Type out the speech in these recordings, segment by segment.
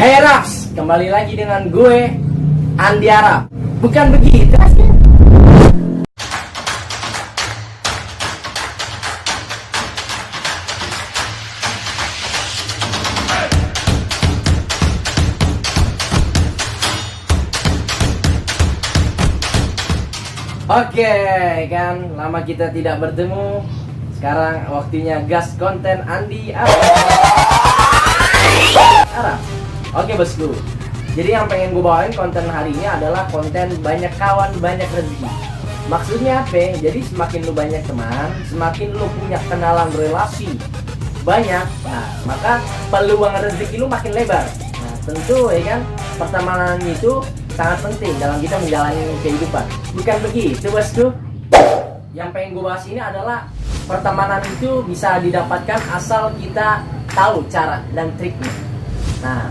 Hey Raps, kembali lagi dengan gue Andi Arab. Bukan begitu? Oke, kan lama kita tidak bertemu. Sekarang waktunya gas konten Andi Arab. Oke bosku. Jadi yang pengen gue bawain konten hari ini adalah konten banyak kawan, banyak rezeki. Maksudnya apa? Jadi semakin lu banyak teman, semakin lu punya kenalan relasi banyak, nah maka peluang rezeki lu makin lebar. Nah tentu ya kan, pertemanan itu sangat penting dalam kita menjalani kehidupan. Bukan begitu bosku? Yang pengen gue bahas ini adalah pertemanan itu bisa didapatkan asal kita tahu cara dan triknya. Nah,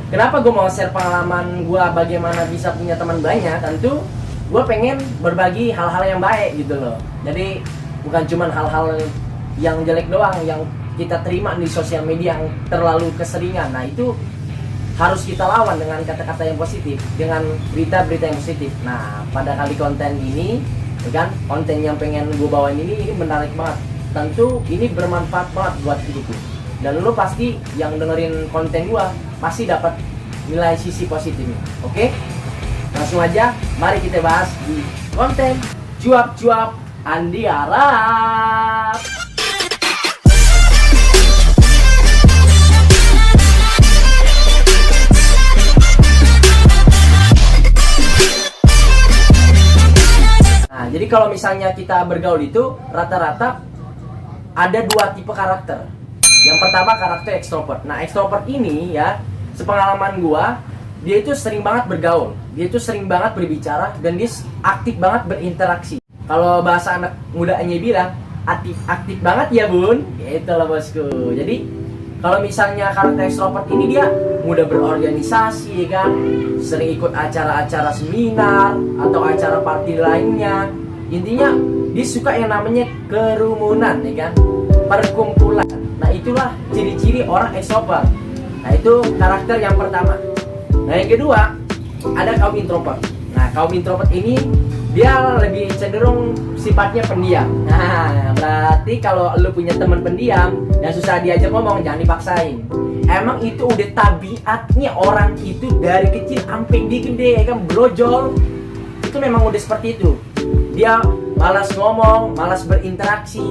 kenapa gue mau share pengalaman gue bagaimana bisa punya teman banyak? Tentu gue pengen berbagi hal-hal yang baik gitu loh. Jadi bukan cuma hal-hal yang jelek doang yang kita terima di sosial media yang terlalu keseringan. Nah itu harus kita lawan dengan kata-kata yang positif, dengan berita-berita yang positif. Nah pada kali konten ini, kan konten yang pengen gue bawain ini menarik banget. Tentu ini bermanfaat banget buat hidupku. Dan lo pasti yang dengerin konten gue pasti dapat nilai sisi positifnya. Oke? Langsung aja, mari kita bahas di konten Cuap-Cuap Andi Arab. Nah, jadi kalau misalnya kita bergaul itu rata-rata ada dua tipe karakter. Yang pertama karakter ekstrovert. Nah ekstrovert ini ya, sepengalaman gua, dia itu sering banget bergaul, dia itu sering banget berbicara, dan dia aktif banget berinteraksi. Kalau bahasa anak mudanya bilang aktif banget ya bun, gitu lah bosku. Jadi kalau misalnya karakter ekstrovert ini dia mudah berorganisasi kan, sering ikut acara-acara seminar atau acara party lainnya. Intinya dia suka yang namanya kerumunan ya kan, perkumpulan. Nah itulah ciri-ciri orang ekstrovert. Nah itu karakter yang pertama. Nah yang kedua ada kaum introvert. Nah kaum introvert ini dia lebih cenderung sifatnya pendiam. Nah berarti kalau lu punya teman pendiam yang susah diajak ngomong, jangan dipaksain. Emang itu udah tabiatnya orang itu dari kecil sampai dia gede ya kan, brojol. Itu memang udah seperti itu. Dia malas ngomong, malas berinteraksi.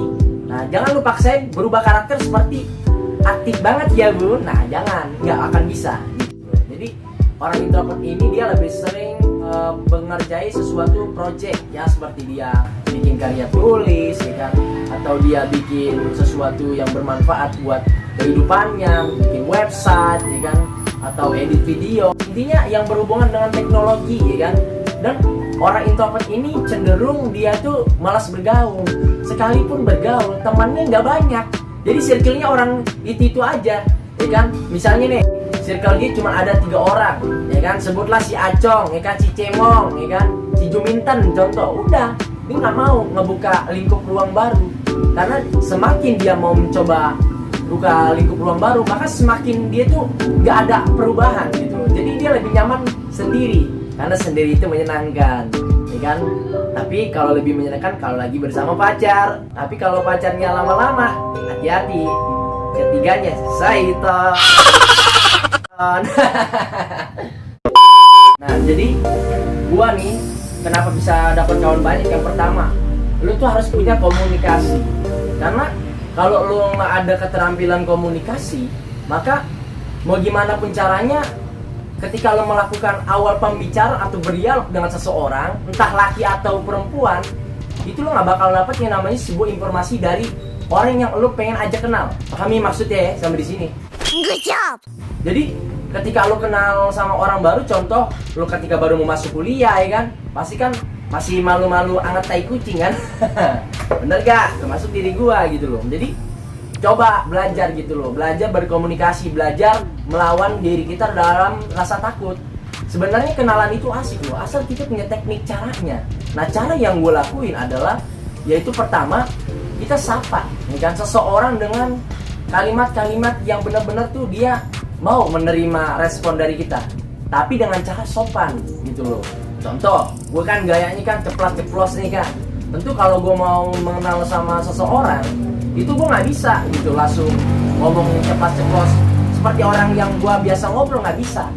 Nah jangan lu paksain berubah karakter seperti aktif banget ya bun. Nah jangan, nggak akan bisa gitu. Jadi orang introvert ini dia lebih sering mengerjai sesuatu project ya, seperti dia bikin karya tulis ya kan, atau dia bikin sesuatu yang bermanfaat buat kehidupannya, bikin website ya kan, atau edit video. Intinya yang berhubungan dengan teknologi ya kan. Dan orang introvert ini cenderung dia tuh malas bergaul. Sekalipun bergaul, temannya nggak banyak. Jadi circle-nya orang itu aja, ya kan? Misalnya nih, circle dia cuma ada 3 orang, ya kan? Sebutlah si Acong, ya kan? Si Cemong, ya kan? Si Juminten, contoh. Udah, dia nggak mau ngebuka lingkup ruang baru. Karena semakin dia mau mencoba buka lingkup ruang baru, maka semakin dia tuh nggak ada perubahan gitu. Jadi dia lebih nyaman sendiri. Karena sendiri itu menyenangkan, ya kan? Tapi kalau lebih menyenangkan kalau lagi bersama pacar. Tapi kalau pacarnya lama-lama, hati-hati, ketiganya syaitan. Nah jadi gua nih kenapa bisa dapat kawan banyak? Yang pertama, lu tuh harus punya komunikasi. Karena kalau lu nggak ada keterampilan komunikasi, maka mau gimana pun caranya, ketika lo melakukan awal pembicaraan atau berdialog dengan seseorang, entah laki atau perempuan, itu lo nggak bakal dapet yang namanya sebuah informasi dari orang yang lo pengen ajak kenal. Pahami maksudnya ya sampai di sini? Good job. Jadi ketika lo kenal sama orang baru, contoh lo ketika baru mau masuk kuliah ya kan, pasti kan masih malu-malu anget tai kucing kan. Bener gak? Termasuk diri gua gitu loh. Jadi coba belajar gitu loh, belajar berkomunikasi, belajar melawan diri kita dalam rasa takut. Sebenarnya kenalan itu asik loh, asal kita punya teknik caranya. Nah cara yang gue lakuin adalah, yaitu pertama, kita sapa, ya kan, seseorang dengan kalimat-kalimat yang benar-benar tuh dia mau menerima respon dari kita, tapi dengan cara sopan gitu loh. Contoh, gue kan gayanya kan ceplas-ceplos nih kan. Tentu kalau gue mau mengenal sama seseorang, itu gue nggak bisa gitu langsung ngomong ceplas-ceplos seperti orang yang gue biasa ngobrol, nggak bisa.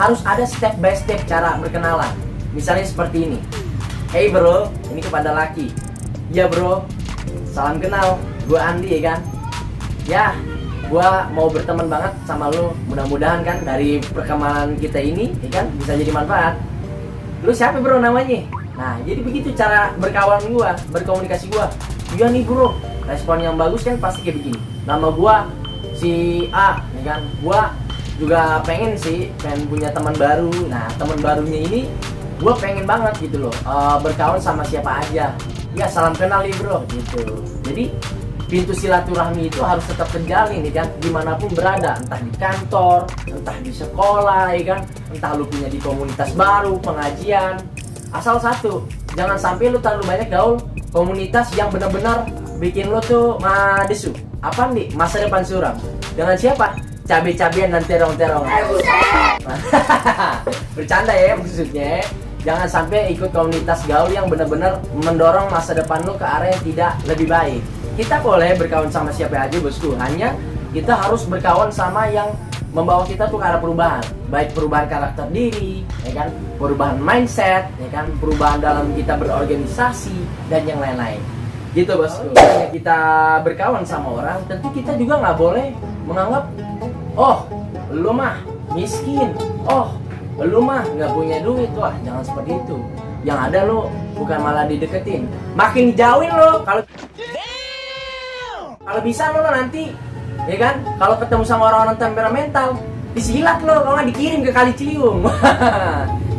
Harus ada step by step cara berkenalan. Misalnya seperti ini. Hey bro, ini kepada laki. Ya bro, salam kenal. Gue Andi ya kan. Ya, gue mau berteman banget sama lo. Mudah-mudahan kan dari perkemalan kita ini ya kan bisa jadi manfaat. Lu siapa bro namanya? Nah, jadi begitu cara berkawan gue, berkomunikasi gue. Iya nih bro, respon yang bagus kan pasti kayak begini. Nama gue si A ya kan. Gue juga pengen punya teman baru. Nah, teman barunya ini gue pengen banget gitu loh, berkawan sama siapa aja. Ya salam kenal nih bro gitu. Jadi pintu silaturahmi itu harus tetap terjalin nih kan, dimanapun berada, entah di kantor, entah di sekolah ya kan, entah lu punya di komunitas baru, pengajian. Asal satu, jangan sampai lu terlalu banyak gaul komunitas yang benar-benar bikin lu tuh madesu. Apa nih? Masa depan suram. Dengan siapa? Cabe-cabean dan terong-terong. Bercanda ya maksudnya. Jangan sampai ikut komunitas gaul yang benar-benar mendorong masa depan lu ke arah yang tidak lebih baik. Kita boleh berkawan sama siapa aja bosku, hanya kita harus berkawan sama yang membawa kita tuh ke arah perubahan, baik perubahan karakter diri, ya kan, perubahan mindset, ya kan, perubahan dalam kita berorganisasi dan yang lain-lain. Gitu bosku. Kalau kita berkawan sama orang, tentu kita juga nggak boleh menganggap, oh, lu mah miskin, oh, lu mah nggak punya duit. Wah, jangan seperti itu. Yang ada lu bukan malah dideketin, makin dijauhin lo. Kalau bisa lo nanti, ya kan, kalau ketemu sama orang-orang temperamental, disilat lo, kalau nggak dikirim ke Kali Ciliwung.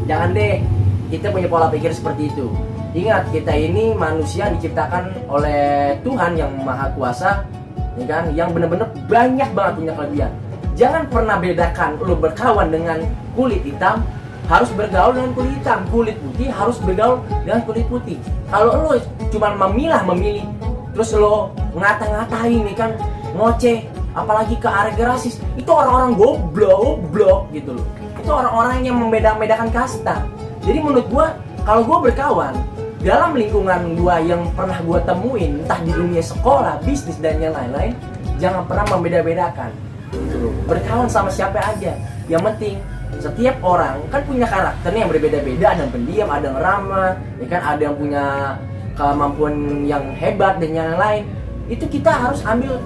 Jangan deh, kita punya pola pikir seperti itu. Ingat, kita ini manusia diciptakan oleh Tuhan yang Maha Kuasa, ya kan, yang benar-benar banyak banget punya kelebihan. Jangan pernah bedakan lo berkawan dengan kulit hitam harus bergaul dengan kulit hitam, kulit putih harus bergaul dengan kulit putih. Kalau lo cuma memilih, terus lo ngata-ngatain nih kan, ngoceh, apalagi ke arah rasis, itu orang-orang goblok gitu loh. Itu orang-orang yang membeda-bedakan kasta. Jadi menurut gua, kalau gua berkawan dalam lingkungan gua yang pernah gua temuin, entah di dunia sekolah, bisnis dan yang lain-lain, jangan pernah membeda-bedakan gitu loh. Berkawan sama siapa aja. Yang penting setiap orang kan punya karakternya yang berbeda-beda, ada yang pendiam, ada yang ramah, ya kan, ada yang punya kemampuan yang hebat dan yang lain. Itu kita harus ambil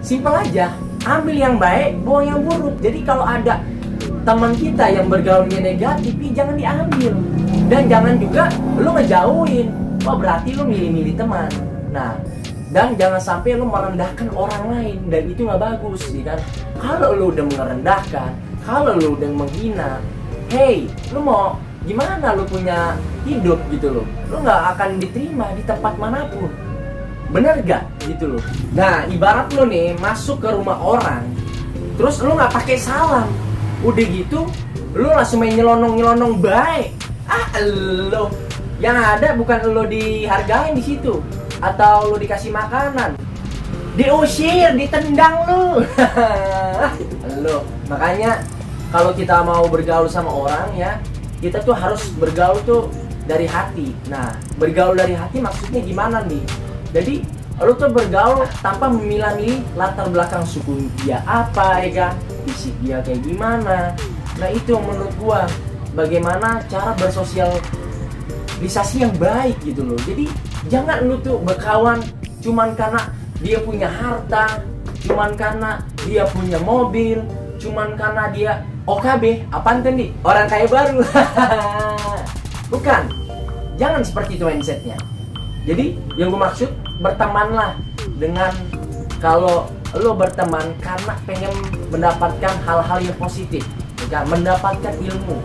simpel aja, ambil yang baik, buang yang buruk. Jadi kalau ada teman kita yang bergaulnya negatif, jangan diambil. Dan jangan juga lu ngejauhin. Oh berarti lu milih-milih teman. Nah, dan jangan sampai lu merendahkan orang lain, dan itu nggak bagus, ya kan? Kalau lu udah merendahkan, kalau lu udah menghina, hey, lu mau gimana lu punya hidup gitu loh? Lu nggak akan diterima di tempat manapun. Bener gak gitu loh? Nah, ibarat lu nih masuk ke rumah orang, terus lu nggak pakai salam, udah gitu lu langsung main nyelonong baik. Lo yang ada bukan lo dihargain di situ, atau lo dikasih makanan, diusir, ditendang lo. Lo makanya kalau kita mau bergaul sama orang ya, kita tuh harus bergaul tuh dari hati. Nah, bergaul dari hati maksudnya gimana nih? Jadi lu tuh bergaul tanpa memilah-milih latar belakang suku dia apa, ya kan, fisik dia kayak gimana. Nah itu menurut gua bagaimana cara bersosialisasi yang baik gitu loh. Jadi jangan lu tuh berkawan cuman karena dia punya harta, cuman karena dia punya mobil, cuman karena dia OKB, apaan tuh nih? Orang kaya baru. Bukan, jangan seperti itu mindsetnya. Jadi yang gue maksud, bertemanlah dengan, kalau lo berteman karena pengen mendapatkan hal-hal yang positif, kan? Mendapatkan ilmu,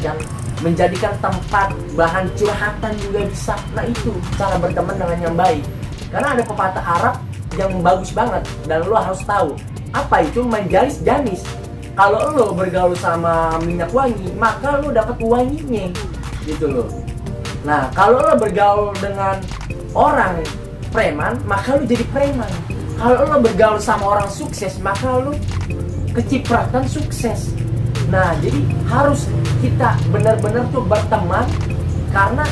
kan? Menjadikan tempat bahan curhatan juga bisa. Nah itu cara berteman dengan yang baik. Karena ada pepatah Arab yang bagus banget dan lo harus tahu apa itu menjalis janis. Kalau lo bergaul sama minyak wangi, maka lo dapat wanginya, gitu loh. Nah, kalau lo bergaul dengan orang preman, maka lo jadi preman. Kalau lo bergaul sama orang sukses, maka lo kecipratan sukses. Nah, jadi harus kita benar-benar tuh berteman karena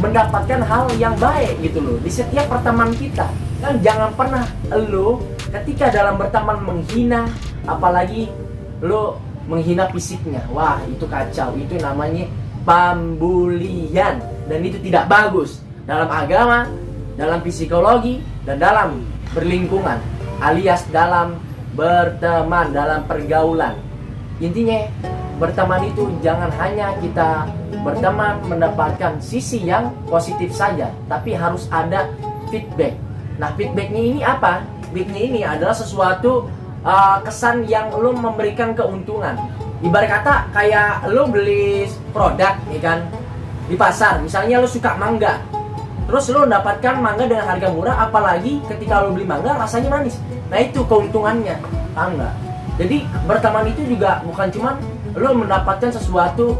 mendapatkan hal yang baik gitu loh di setiap pertemanan kita. Kan jangan pernah lo ketika dalam berteman menghina, apalagi lo menghina fisiknya. Wah, itu kacau. Itu namanya pembulian dan itu tidak bagus dalam agama, dalam psikologi, dan dalam berlingkungan alias dalam berteman, dalam pergaulan. Intinya berteman itu jangan hanya kita berteman mendapatkan sisi yang positif saja, tapi harus ada feedback. Nah, feedbacknya ini apa? Feedbacknya ini adalah sesuatu kesan yang lo memberikan keuntungan. Ibarat kata kayak lo beli produk ya kan di pasar, misalnya lo suka mangga, terus lo mendapatkan mangga dengan harga murah, apalagi ketika lo beli mangga rasanya manis. Nah, itu keuntungannya, paham nggak? Jadi berteman itu juga bukan cuma lo mendapatkan sesuatu,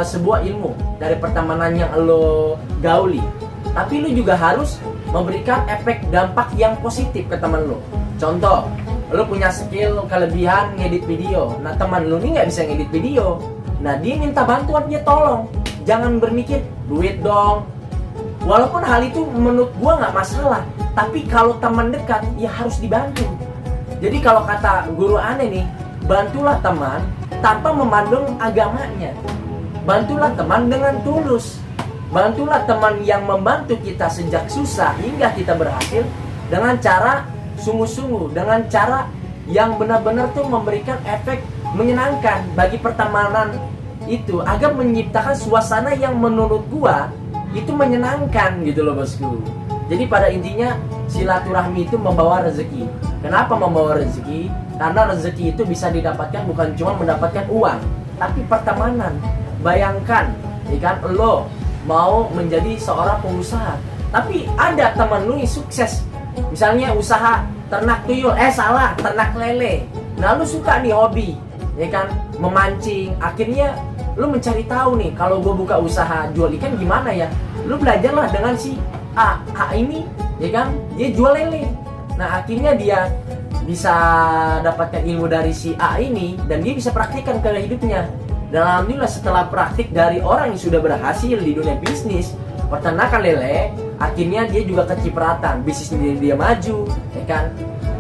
sebuah ilmu dari pertemanan yang lo gauli, tapi lo juga harus memberikan efek dampak yang positif ke teman lo. Contoh, lo punya skill kelebihan ngedit video, nah teman lo ini nggak bisa ngedit video, nah dia minta bantuan, dia tolong. Jangan berpikir duit dong, walaupun hal itu menurut gua nggak masalah, tapi kalau teman dekat ya harus dibantu. Jadi kalau kata guru aneh nih, bantulah teman tanpa memandang agamanya. Bantulah teman dengan tulus. Bantulah teman yang membantu kita sejak susah hingga kita berhasil dengan cara sungguh-sungguh, dengan cara yang benar-benar tuh memberikan efek menyenangkan bagi pertemanan itu, agar menciptakan suasana yang menurut gua itu menyenangkan gitu loh bosku. Jadi pada intinya silaturahmi itu membawa rezeki. Kenapa membawa rezeki? Karena rezeki itu bisa didapatkan bukan cuma mendapatkan uang, tapi pertemanan. Bayangkan, ya kan, lo mau menjadi seorang pengusaha, tapi ada teman lo yang sukses. Misalnya usaha ternak tuyul, ternak lele. Nah, lo suka nih hobi, ya kan, memancing. Akhirnya lo mencari tahu nih, kalau gue buka usaha jual ikan gimana ya? Lo belajarlah dengan si A ini, ya kan, dia jual lele. Nah, akhirnya dia bisa dapatkan ilmu dari si A ini dan dia bisa praktikkan ke hidupnya. Dan alhamdulillah setelah praktik dari orang yang sudah berhasil di dunia bisnis peternakan lele, akhirnya dia juga kecipratan, bisnisnya dia maju, ya kan,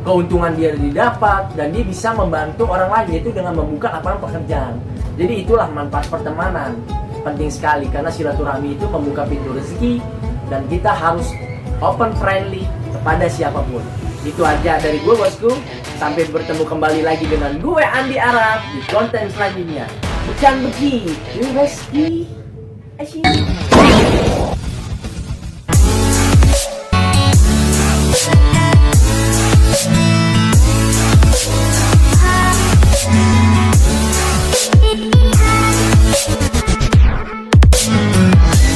keuntungan dia didapat, dan dia bisa membantu orang lain, yaitu dengan membuka lapangan pekerjaan. Jadi itulah manfaat pertemanan, penting sekali karena silaturahmi itu membuka pintu rezeki dan kita harus open friendly kepada siapapun. Itu aja dari gue bosku. Sampai bertemu kembali lagi dengan gue Andi Arab di konten selanjutnya. Bukan begitu, Reski. Asyik.